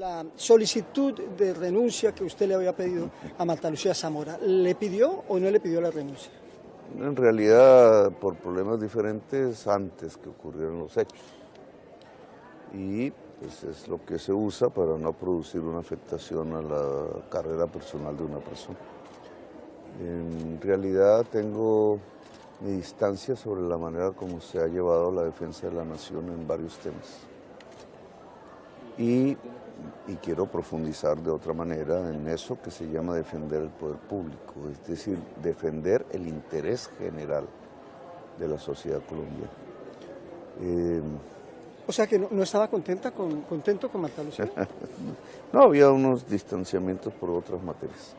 la solicitud de renuncia que usted le había pedido a Marta Lucía Zamora, ¿le pidió o no le pidió la renuncia? En realidad, por problemas diferentes antes que ocurrieran los hechos. Y pues es lo que se usa para no producir una afectación a la carrera personal de una persona. En realidad tengo mi distancia sobre la manera como se ha llevado la defensa de la nación en varios temas. Y quiero profundizar de otra manera en eso que se llama defender el poder público, es decir, defender el interés general de la sociedad colombiana. O sea que no estaba contento con Marta Lucía. No, había unos distanciamientos por otras materias.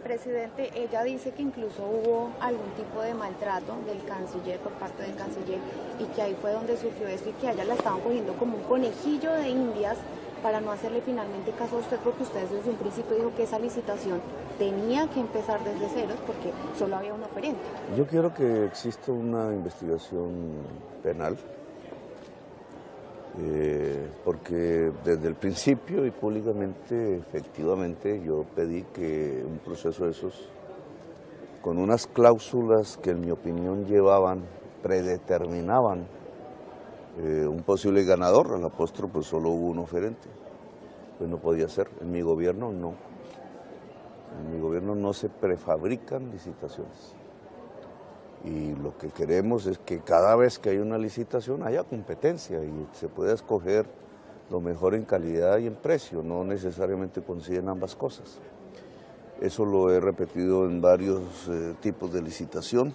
Presidente, ella dice que incluso hubo algún tipo de maltrato del canciller por parte del canciller y que ahí fue donde surgió esto y que a ella la estaban cogiendo como un conejillo de indias para no hacerle finalmente caso a usted, porque usted desde un principio dijo que esa licitación tenía que empezar desde ceros porque solo había un oferente. Yo quiero que exista una investigación penal, porque desde el principio y públicamente, efectivamente, yo pedí que un proceso de esos, con unas cláusulas que en mi opinión predeterminaban un posible ganador, a la postre pues solo hubo un oferente, pues no podía ser. En mi gobierno no. En mi gobierno no se prefabrican licitaciones. Y lo que queremos es que cada vez que hay una licitación haya competencia y se pueda escoger lo mejor en calidad y en precio, no necesariamente consiguen ambas cosas. Eso lo he repetido en varios tipos de licitación.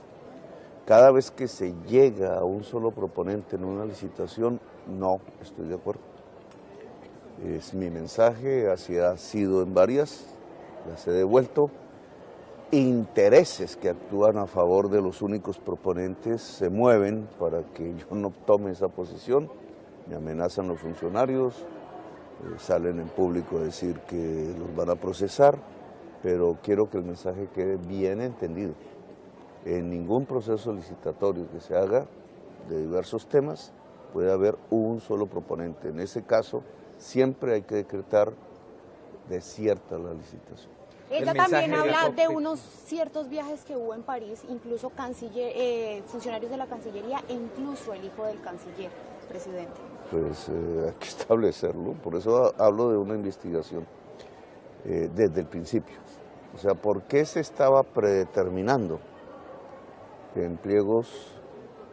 Cada vez que se llega a un solo proponente en una licitación, no estoy de acuerdo. Es mi mensaje, así ha sido en varias, las he devuelto. Intereses que actúan a favor de los únicos proponentes se mueven para que yo no tome esa posición, me amenazan los funcionarios, salen en público a decir que los van a procesar, pero quiero que el mensaje quede bien entendido. En ningún proceso licitatorio que se haga de diversos temas puede haber un solo proponente. En ese caso siempre hay que decretar desierta la licitación. Ella también habla de unos ciertos viajes que hubo en París, incluso funcionarios de la Cancillería e incluso el hijo del canciller, presidente. Pues hay que establecerlo, por eso hablo de una investigación desde el principio. O sea, ¿por qué se estaba predeterminando que en pliegos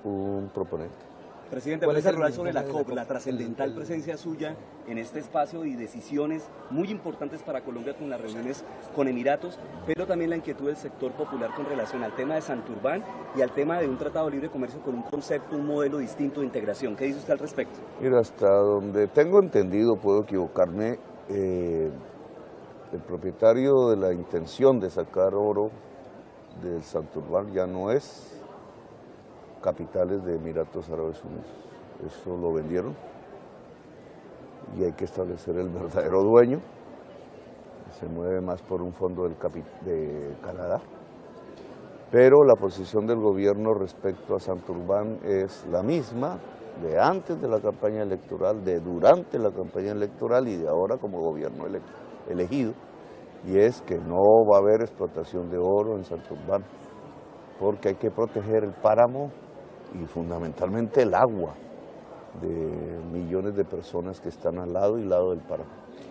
un proponente? Presidente, ¿puede hablar sobre la COP, la trascendental presencia suya en este espacio y decisiones muy importantes para Colombia con las reuniones con Emiratos, pero también la inquietud del sector popular con relación al tema de Santurbán y al tema de un tratado de libre comercio con un concepto, un modelo distinto de integración? ¿Qué dice usted al respecto? Mira, hasta donde tengo entendido, puedo equivocarme, el propietario de la intención de sacar oro del Santurbán ya no es capitales de Emiratos Árabes Unidos. Eso lo vendieron y hay que establecer el verdadero dueño. Se mueve más por un fondo de Canadá. Pero la posición del gobierno respecto a Santurbán es la misma de antes de la campaña electoral, de durante la campaña electoral y de ahora como gobierno elegido. Y es que no va a haber explotación de oro en Santurbán, porque hay que proteger el páramo y fundamentalmente el agua de millones de personas que están al lado y lado del páramo.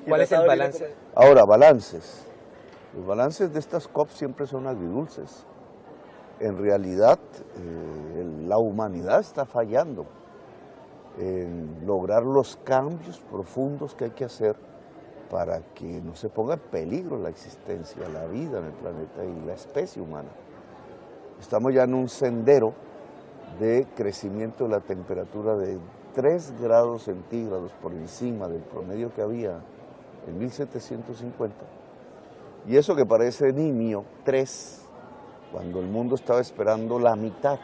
¿Cuál es el balance? Ahora, balances. Los balances de estas COP siempre son agridulces. En realidad, la humanidad está fallando en lograr los cambios profundos que hay que hacer para que no se ponga en peligro la existencia, la vida en el planeta y la especie humana. Estamos ya en un sendero de crecimiento de la temperatura de 3 grados centígrados por encima del promedio que había en 1750. Y eso que parece nimio, 3, cuando el mundo estaba esperando la mitad,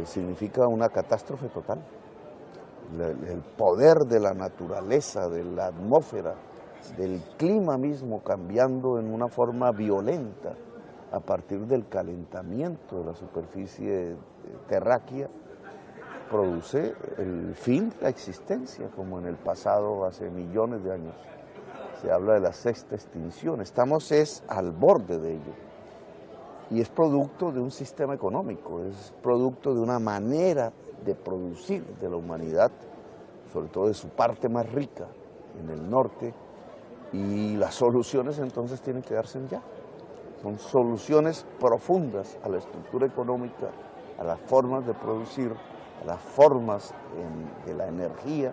significa una catástrofe total. El poder de la naturaleza, de la atmósfera, del clima mismo cambiando en una forma violenta a partir del calentamiento de la superficie terráquea, produce el fin de la existencia, como en el pasado, hace millones de años. Se habla de la sexta extinción, estamos al borde de ello. Y es producto de un sistema económico, es producto de una manera de producir de la humanidad, sobre todo de su parte más rica, en el norte, y las soluciones entonces tienen que darse ya. Son soluciones profundas a la estructura económica, a las formas de producir, a las formas de la energía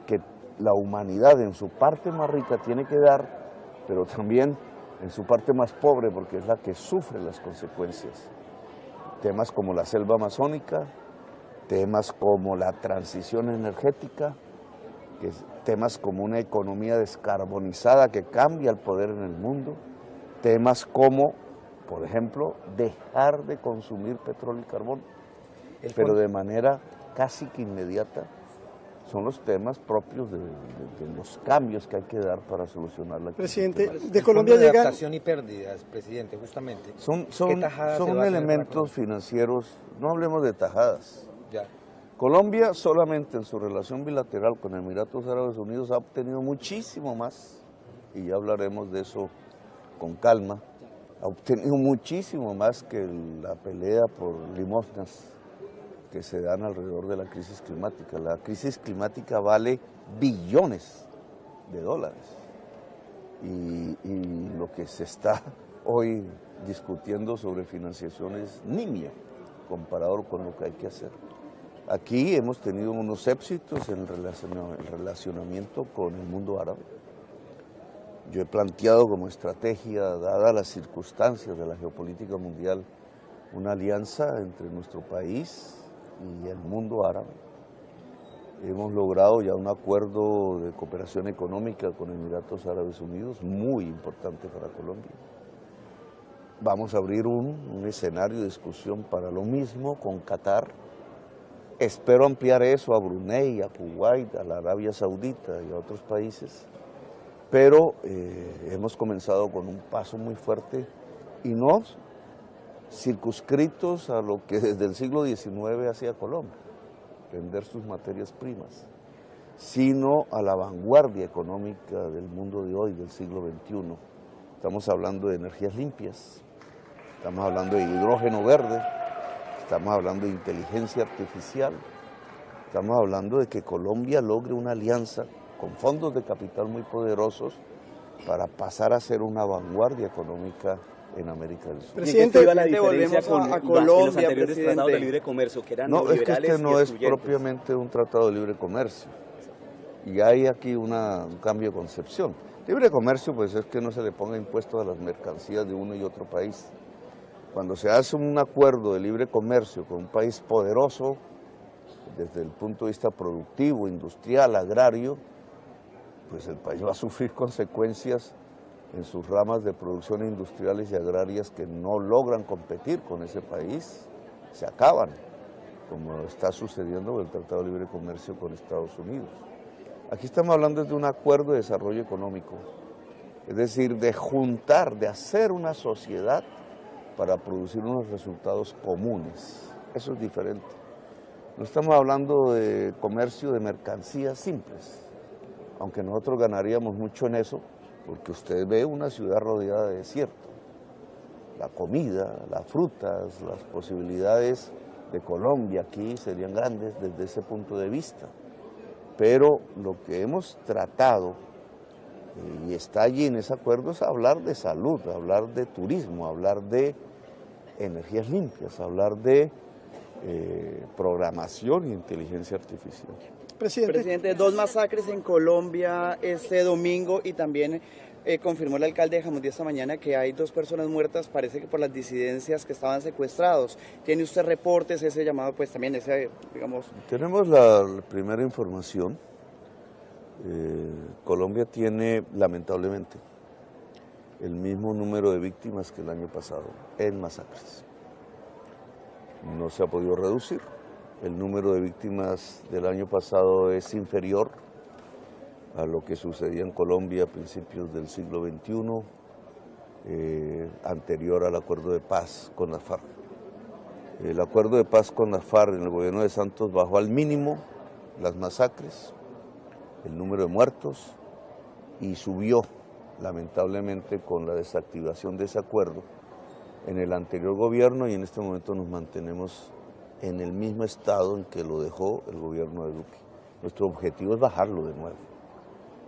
que la humanidad en su parte más rica tiene que dar, pero también en su parte más pobre, porque es la que sufre las consecuencias. Temas como la selva amazónica, temas como la transición energética, temas como una economía descarbonizada que cambia el poder en el mundo, temas como, por ejemplo, dejar de consumir petróleo y carbón, pero de manera casi que inmediata. Son los temas propios de los cambios que hay que dar para solucionar la crisis. Presidente, de Colombia llega... adaptación y pérdidas, presidente, justamente. Son elementos financieros, no hablemos de tajadas. Ya. Colombia solamente en su relación bilateral con Emiratos Árabes Unidos ha obtenido muchísimo más, y ya hablaremos de eso con calma, ha obtenido muchísimo más que la pelea por limosnas que se dan alrededor de la crisis climática. La crisis climática vale billones de dólares y lo que se está hoy discutiendo sobre financiación es nimia comparado con lo que hay que hacer. Aquí hemos tenido unos éxitos en el relacionamiento con el mundo árabe. Yo he planteado como estrategia, dadas las circunstancias de la geopolítica mundial, una alianza entre nuestro país y el mundo árabe. Hemos logrado ya un acuerdo de cooperación económica con Emiratos Árabes Unidos, muy importante para Colombia. Vamos a abrir un escenario de discusión para lo mismo con Qatar. Espero ampliar eso a Brunei, a Kuwait, a la Arabia Saudita y a otros países, pero hemos comenzado con un paso muy fuerte y no circunscritos a lo que desde el siglo XIX hacía Colombia, vender sus materias primas, sino a la vanguardia económica del mundo de hoy, del siglo XXI. Estamos hablando de energías limpias, estamos hablando de hidrógeno verde, estamos hablando de inteligencia artificial, estamos hablando de que Colombia logre una alianza con fondos de capital muy poderosos para pasar a ser una vanguardia económica en América del Sur. Presidente, la diferencia volvemos a con Colombia, los anteriores presidente. tratados de libre comercio, que eran No, es que este no es excluyentes. propiamente un tratado de libre comercio. Y hay aquí un cambio de concepción. Libre comercio, pues es que no se le ponga impuestos a las mercancías de uno y otro país. Cuando se hace un acuerdo de libre comercio con un país poderoso, desde el punto de vista productivo, industrial, agrario, pues el país va a sufrir consecuencias en sus ramas de producción industriales y agrarias que no logran competir con ese país, se acaban, como está sucediendo con el Tratado de Libre Comercio con Estados Unidos. Aquí estamos hablando de un acuerdo de desarrollo económico, es decir, de juntar, de hacer una sociedad para producir unos resultados comunes. Eso es diferente. No estamos hablando de comercio de mercancías simples, aunque nosotros ganaríamos mucho en eso, porque usted ve una ciudad rodeada de desierto. La comida, las frutas, las posibilidades de Colombia aquí serían grandes desde ese punto de vista. Pero lo que hemos tratado, y está allí en ese acuerdo, es hablar de salud, hablar de turismo, hablar de energías limpias, hablar de programación e inteligencia artificial. Presidente, 2 masacres en Colombia este domingo y también confirmó el alcalde de Jamundí esta mañana que hay 2 personas muertas, parece que por las disidencias que estaban secuestrados. ¿Tiene usted reportes, ese llamado, pues también ese, digamos? Tenemos la primera información. Colombia tiene, lamentablemente, el mismo número de víctimas que el año pasado en masacres. No se ha podido reducir. El número de víctimas del año pasado es inferior a lo que sucedía en Colombia a principios del siglo XXI, anterior al acuerdo de paz con la FARC. El acuerdo de paz con las FARC en el gobierno de Santos bajó al mínimo las masacres, el número de muertos, y subió lamentablemente con la desactivación de ese acuerdo en el anterior gobierno, y en este momento nos mantenemos en el mismo estado en que lo dejó el gobierno de Duque. Nuestro objetivo es bajarlo de nuevo,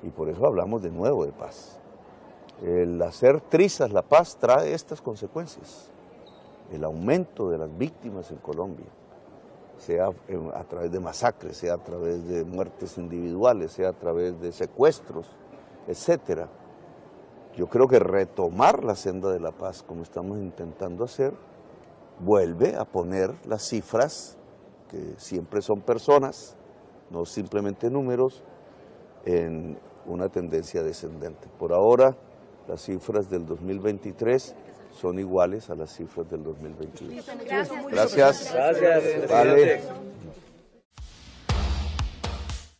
y por eso hablamos de nuevo de paz. El hacer trizas la paz trae estas consecuencias: el aumento de las víctimas en Colombia, sea a través de masacres, sea a través de muertes individuales, sea a través de secuestros, etcétera. Yo creo que retomar la senda de la paz, como estamos intentando hacer, vuelve a poner las cifras, que siempre son personas, no simplemente números, en una tendencia descendente. Por ahora, las cifras del 2023 son iguales a las cifras del 2022. Gracias. Gracias. Gracias. Vale.